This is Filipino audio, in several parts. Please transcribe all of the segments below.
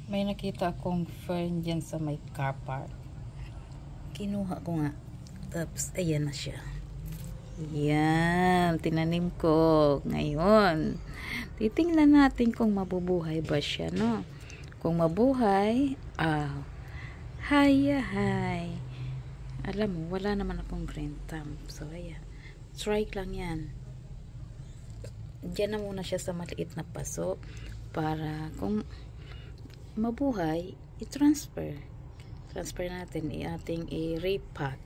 May nakita akong fern dyan sa may car park. Kinuha ko nga. Tapos, ayan na siya. Yan, tinanim ko. Ngayon, titingnan natin kung mabubuhay ba siya, no? Kung mabuhay, hi. Alam mo, wala naman akong green thumb. So, ayan. Try lang yan. Diyan na muna siya sa maliit na paso para kung mabuhay, i-transfer natin, ating i-repot,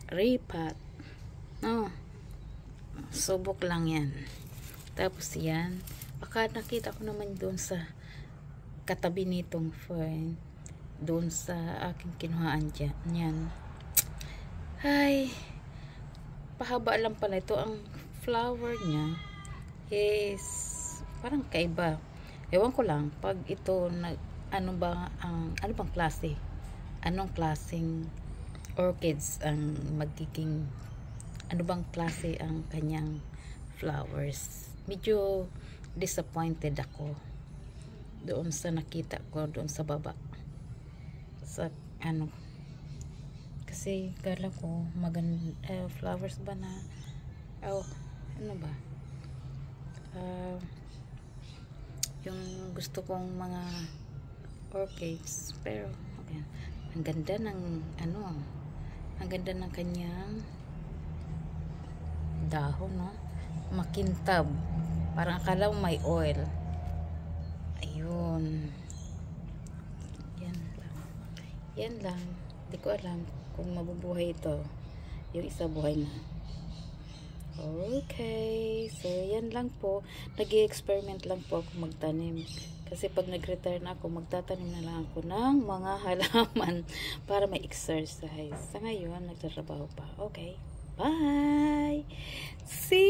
no, subok lang yan. Tapos yan, baka nakita ko naman doon sa katabi nitong fern, doon sa aking kinuhaan dyan, yan. Ay, pahaba lang pala ito. Ang flower niya is parang kaiba. Ewan ko lang pag ito ano bang klase, anong klaseng orchids ang magiging, ano bang klase ang kanyang flowers. Medyo disappointed ako doon sa nakita ko doon sa baba, sa kasi kala ko maganda flowers ba na ano ba yung gusto kong mga orchids, pero okay. Ang ganda ng ang ganda ng kanyang dahon, no? Makintab, parang akala mo may oil. Ayun, yan lang. Hindi ko alam kung mabubuhay ito. Yung isa buhay na. Okay, so yan lang po. Nag-i-experiment lang po ako magtanim. Kasi pag nag-retire na ako, magtatanim na lang ako ng mga halaman para may exercise. Sa ngayon, nagtatrabaho pa. Okay, bye! See